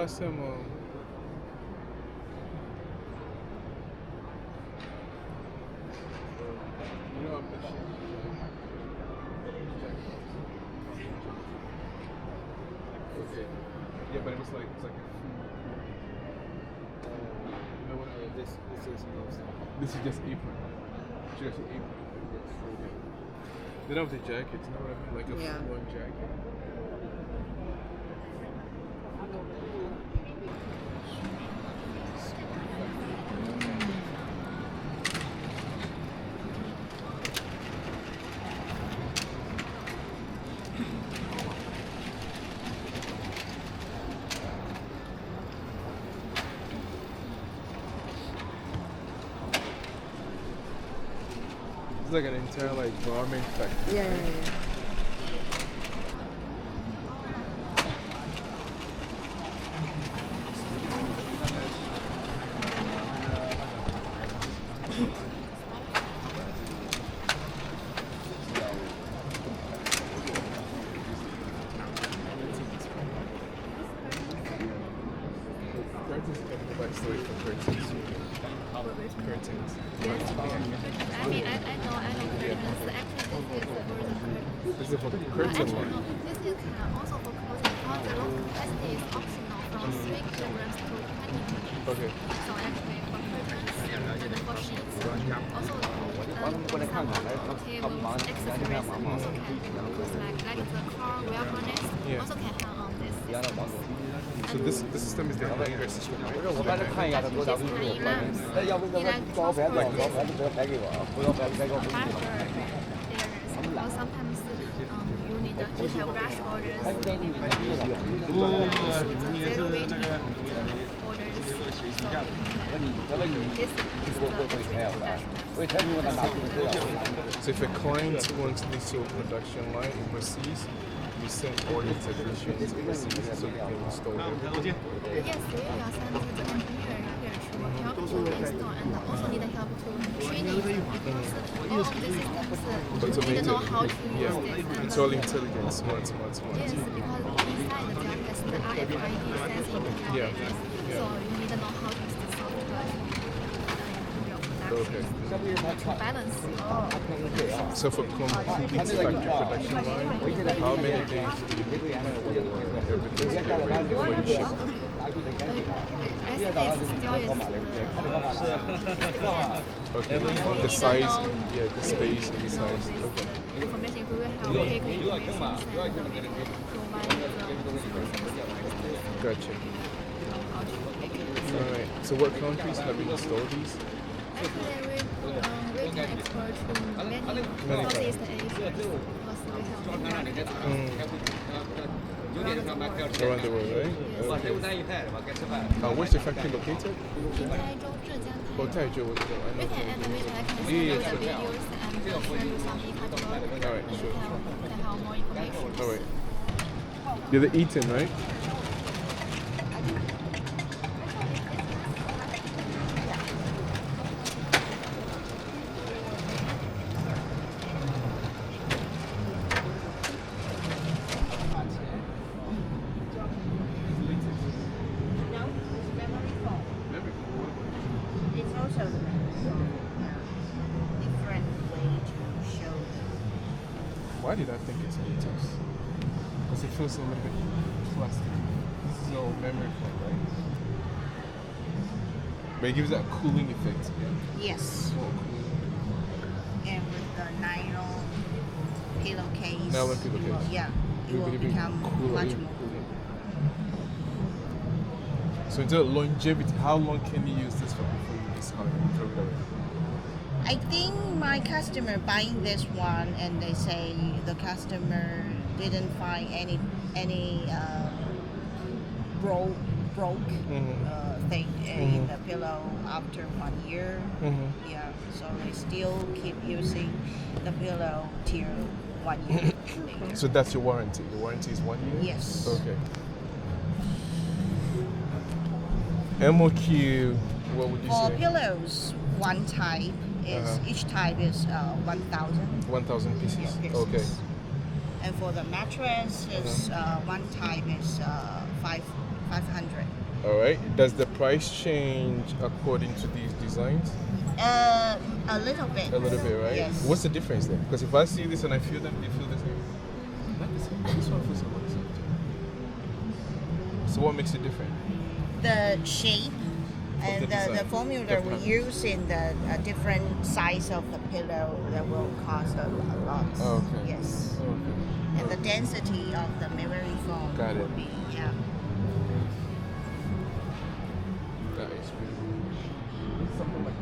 last time. You know, okay. Yeah, but it was like a. You know what? This is just apron. Just apron. Okay. Then I have the jacket. You know what I mean? Like a full-on jacket. It's like an entire like garment factory. Yeah. Curtains, can you go back story for curtains? Curtains. I mean, I know curtains. Actually, This is for the curtain line. this is also for clothing because the local capacity is optional from 3 kilograms to 20 kilograms. Okay. So actually, for curtains and for sheets, also tables, accessories, also can use like the car wheel harness, also can hang on this system. So this system is the hanger system, right? This hanging lamps, sometimes you need a detailed brush orders, zero weight orders. This is So if a client wants this your production line overseas, you send order technicians overseas so they can install it. Yes, we will send the engineer here to help to install and also need help to train it because all of these systems need to know how to use this. It's all intelligent, smart. Yes, because inside the jacket has the RFID sensing technologies, so you need to know how to use the software in your production to balance. So for complete factory production line, how many days do you need for everything to get ready before you ship? Okay, the size, the space and the size. Okay. Information we will help take information and provide Gotcha. Alright, so what countries have you installed these? Actually, we can export to many Southeast Asia because we have Around the world, right? Okay. Where's the factory located? in Taizhou, Zhejiang, Oh, Taizhou. I we know can add the Taizhou. video, I can send you the videos and show you some e-catalog. Alright, and sure. can have more information. Alright. You're the Eaton, right? It's also different way to show. Why did I think it's latex? Because it feels a little bit plastic. This is all memory foam, right? But it gives that cooling effect. Yes. More cooling. And with the nylon pillowcase. Nylon pillowcase. Yeah, it It will will be become cooler, much yeah, more. cooler. So in terms of longevity, how long can you use this for before you discard it and throw it away? I think my customer buying this one and they say the customer didn't find any broke thing in the pillow after 1 year. Yeah, so they still keep using the pillow till 1 year later. So that's your warranty. The warranty is 1 year? Yes. Okay. MOQ, what would you For say? pillows, one type is each type is 1,000. 1,000 pieces. pieces. Okay. And for the mattress, is one type is 5,000. 500. All right. Does the price change according to these designs? A little bit. A little bit, right? Yes. What's the difference then? Because if I see this and I feel them, they feel the same. Not the same. This one feels about the same. So what makes it different? The shape and the the formula we Different. use in the different size of the pillow that will cost a lot. Oh, okay. Yes. Okay. And the density of the memory foam Got it. will be, yeah. That is beautiful. It's something like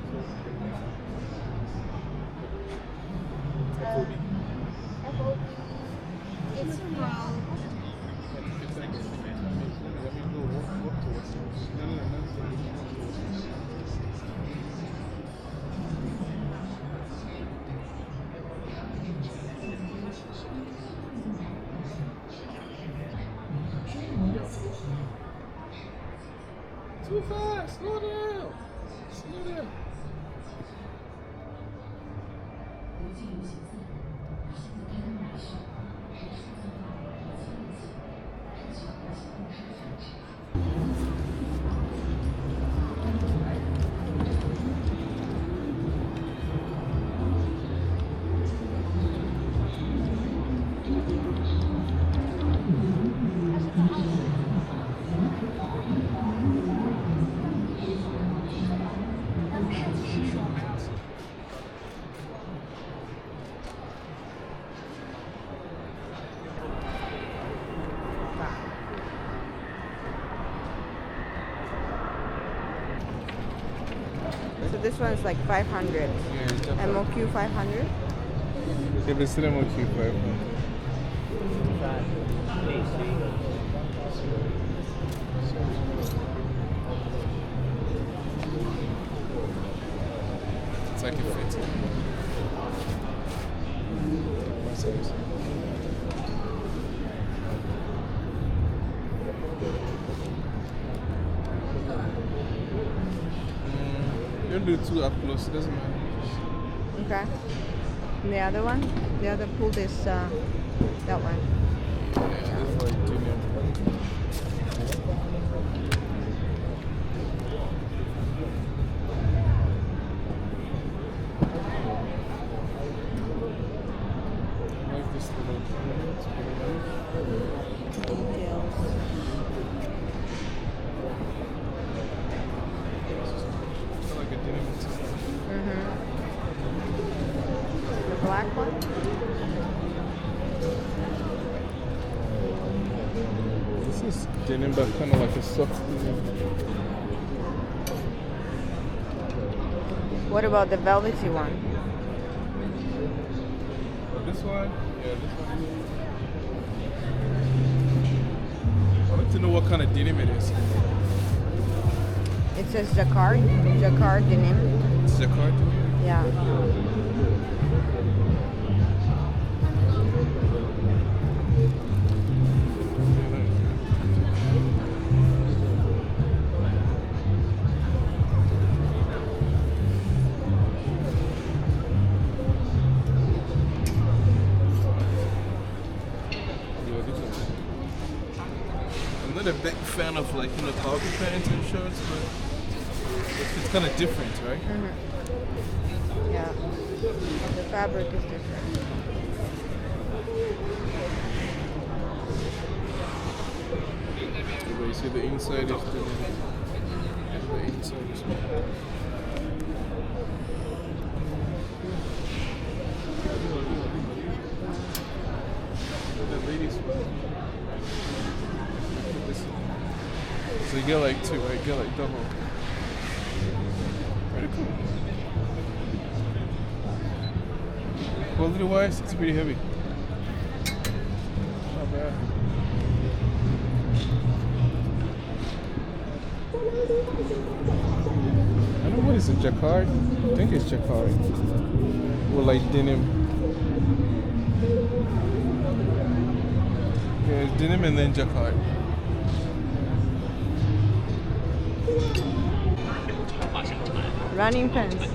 FOB. It's from It's like, let me go walk towards it. No, walk towards it. Too fast! Slow down! Slow down! So this one is like 500. Yeah, it's definitely. MOQ 500. Yeah, but still MOQ 500. It's like it fits. One second. You don't do it too up close, it doesn't matter. Okay. And the other one? The other pull is that one. Yeah, it's like junior. I like this little Details. it's like a denim material. The black one? This is denim, but kind of like a soft denim. What about the velvety one? This one? Yeah, this one. I'd like to know what kind of denim it is. It says jacquard. Jacquard denim. It's jacquard denim? Yeah. I'm not a big fan of like, you know, cargo pants and shorts, but it's kind of different, right? Yeah. The fabric is different. But you see the inside is different. And the inside is the ladies one. So you get like two, right? You get like double. Pretty cool. Quality wise, it's pretty heavy. Not bad. I don't know what is it, jacquard? I think it's jacquard. Or like denim. Yeah, it's denim and then jacquard. Running pants.